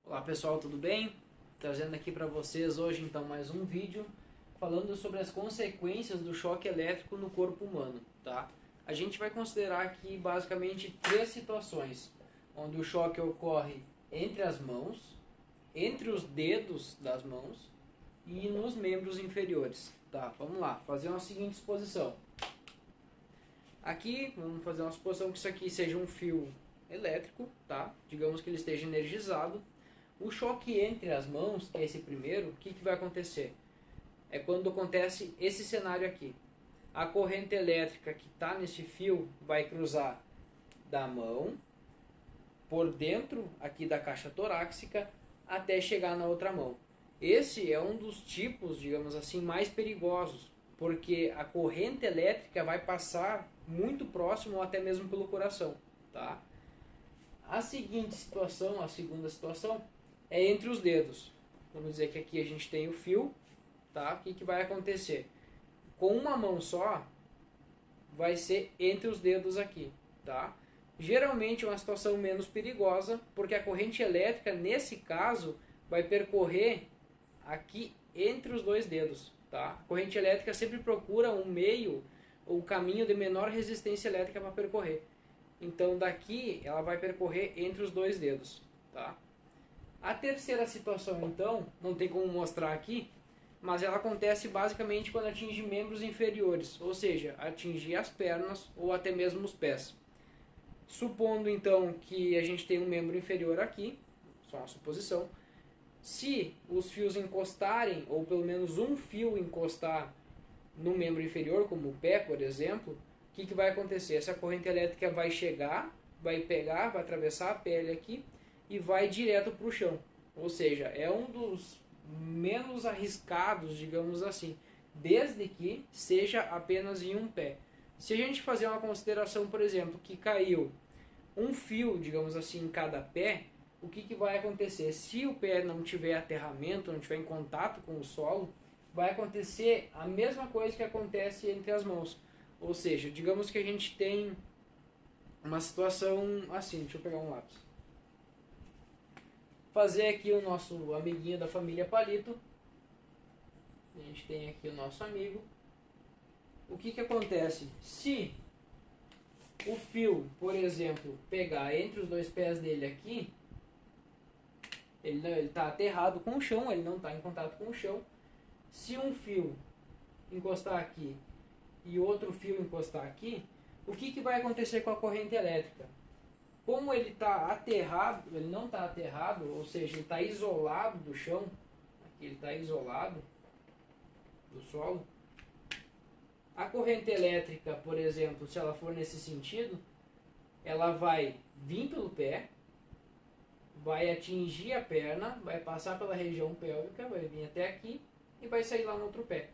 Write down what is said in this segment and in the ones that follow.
Olá pessoal, tudo bem? Trazendo aqui para vocês hoje então mais um vídeo falando sobre as consequências do choque elétrico no corpo humano, tá? A gente vai considerar aqui basicamente três situações, onde o choque ocorre entre as mãos, entre os dedos das mãos e nos membros inferiores, tá? Vamos lá, fazer uma seguinte suposição. Aqui, vamos fazer uma suposição que isso aqui seja um fio elétrico, tá? Digamos que ele esteja energizado. O choque entre as mãos, que é esse primeiro, o que vai acontecer? É quando acontece esse cenário aqui. A corrente elétrica que está nesse fio vai cruzar da mão, por dentro aqui da caixa torácica, até chegar na outra mão. Esse é um dos tipos, digamos assim, mais perigosos, porque a corrente elétrica vai passar muito próximo ou até mesmo pelo coração, tá? A seguinte situação, a segunda situação, é entre os dedos. Vamos dizer que aqui a gente tem o fio, tá? O que vai acontecer? Com uma mão só, vai ser entre os dedos aqui, tá? Geralmente é uma situação menos perigosa, porque a corrente elétrica, nesse caso, vai percorrer aqui entre os dois dedos, tá? A corrente elétrica sempre procura um meio ou caminho de menor resistência elétrica para percorrer. Então daqui ela vai percorrer entre os dois dedos, tá? A terceira situação, então, não tem como mostrar aqui, mas ela acontece basicamente quando atinge membros inferiores, ou seja, atingir as pernas ou até mesmo os pés. Supondo então que a gente tem um membro inferior aqui, só uma suposição, se os fios encostarem, ou pelo menos um fio encostar no membro inferior, como o pé, por exemplo, o que vai acontecer? Essa corrente elétrica vai chegar, vai pegar, vai atravessar a pele aqui e vai direto para o chão. Ou seja, é um dos menos arriscados, digamos assim, desde que seja apenas em um pé. Se a gente fazer uma consideração, por exemplo, que caiu um fio, digamos assim, em cada pé, o que vai acontecer? Se o pé não tiver aterramento, não tiver em contato com o solo, vai acontecer a mesma coisa que acontece entre as mãos. Ou seja, digamos que a gente tem uma situação assim, deixa eu pegar um lápis. Fazer aqui o nosso amiguinho da família Palito. A gente tem aqui o nosso amigo. O que acontece? Se o fio, por exemplo, pegar entre os dois pés dele aqui, ele está aterrado com o chão, ele não está em contato com o chão. Se um fio encostar aqui e outro fio encostar aqui, o que vai acontecer com a corrente elétrica? Como ele está aterrado, ele não está aterrado, ou seja, ele está isolado do chão, aqui ele está isolado do solo, a corrente elétrica, por exemplo, se ela for nesse sentido, ela vai vir pelo pé, vai atingir a perna, vai passar pela região pélvica, vai vir até aqui e vai sair lá no outro pé.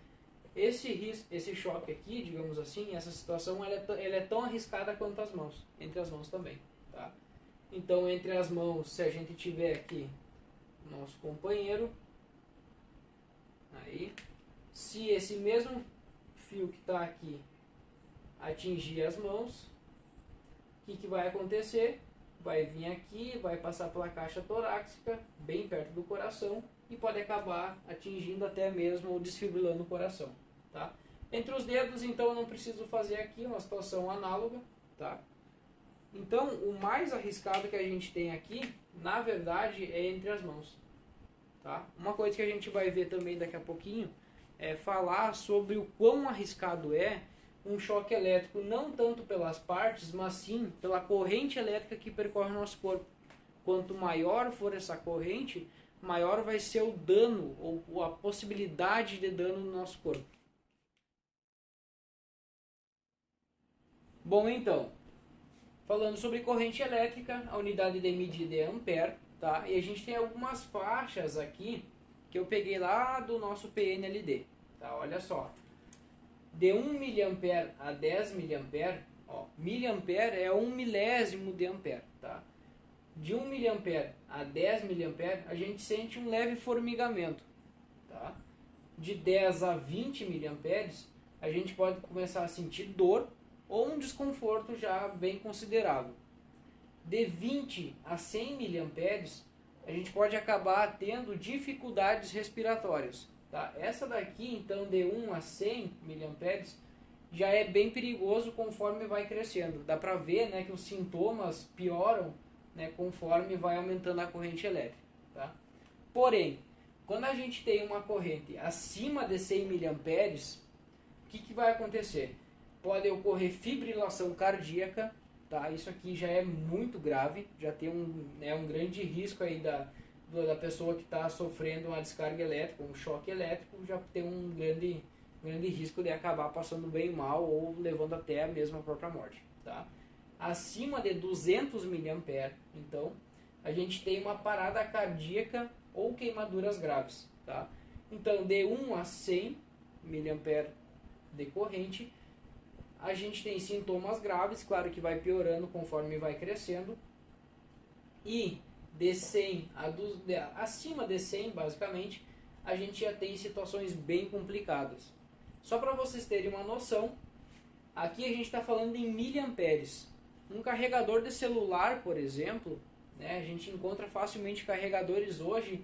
Esse choque aqui, digamos assim, essa situação ela é tão arriscada quanto as mãos, entre as mãos também. Tá? Então, entre as mãos, se a gente tiver aqui nosso companheiro, aí, se esse mesmo fio que está aqui atingir as mãos, o que vai acontecer? Vai vir aqui, vai passar pela caixa torácica, bem perto do coração, e pode acabar atingindo até mesmo ou desfibrilando o coração. Tá? Entre os dedos, então, eu não preciso fazer aqui uma situação análoga. Tá? Então, o mais arriscado que a gente tem aqui, na verdade, é entre as mãos. Tá? Uma coisa que a gente vai ver também daqui a pouquinho é falar sobre o quão arriscado é um choque elétrico, não tanto pelas partes, mas sim pela corrente elétrica que percorre o nosso corpo. Quanto maior for essa corrente, maior vai ser o dano ou a possibilidade de dano no nosso corpo. Bom, então, falando sobre corrente elétrica, a unidade de medida é ampere, tá? E a gente tem algumas faixas aqui que eu peguei lá do nosso PNLD, tá? Olha só. De 1 mA a 10 mA, ó, miliampere é 1 milésimo de ampere, tá? De 1 mA a 10 mA, a gente sente um leve formigamento, tá? De 10 a 20 mA, a gente pode começar a sentir dor ou um desconforto já bem considerável. De 20 a 100 mA, a gente pode acabar tendo dificuldades respiratórias. Tá? Essa daqui, então, de 1 a 100 mA, já é bem perigoso conforme vai crescendo. Dá para ver, né, que os sintomas pioram, né, conforme vai aumentando a corrente elétrica. Tá? Porém, quando a gente tem uma corrente acima de 100 mA, o que vai acontecer? Pode ocorrer fibrilação cardíaca, tá? Isso aqui já é muito grave, já tem um grande risco aí da pessoa que está sofrendo uma descarga elétrica, um choque elétrico, já tem um grande risco de acabar passando bem mal ou levando até mesmo a própria morte. Tá? Acima de 200 mA, então, a gente tem uma parada cardíaca ou queimaduras graves. Tá? Então, de 1 a 100 mA de corrente, a gente tem sintomas graves, claro que vai piorando conforme vai crescendo, e de 100 acima de 100, basicamente, a gente já tem situações bem complicadas. Só para vocês terem uma noção, aqui a gente está falando em miliamperes. Um carregador de celular, por exemplo, né, a gente encontra facilmente carregadores hoje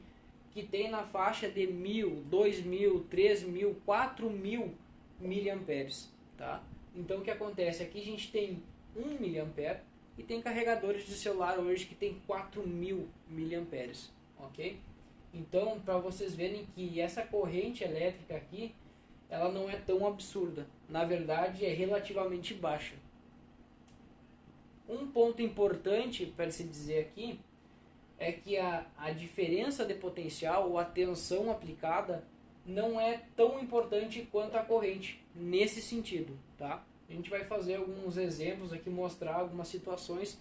que tem na faixa de 1.000, 2.000, 3.000, 4.000 miliamperes. Tá? Então o que acontece? Aqui a gente tem 1 mA e tem carregadores de celular hoje que tem 4.000 mA, ok? Então, para vocês verem que essa corrente elétrica aqui, ela não é tão absurda. Na verdade, é relativamente baixa. Um ponto importante para se dizer aqui é que a diferença de potencial ou a tensão aplicada não é tão importante quanto a corrente nesse sentido, tá? A gente vai fazer alguns exemplos aqui, mostrar algumas situações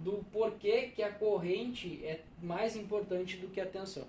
do porquê que a corrente é mais importante do que a tensão.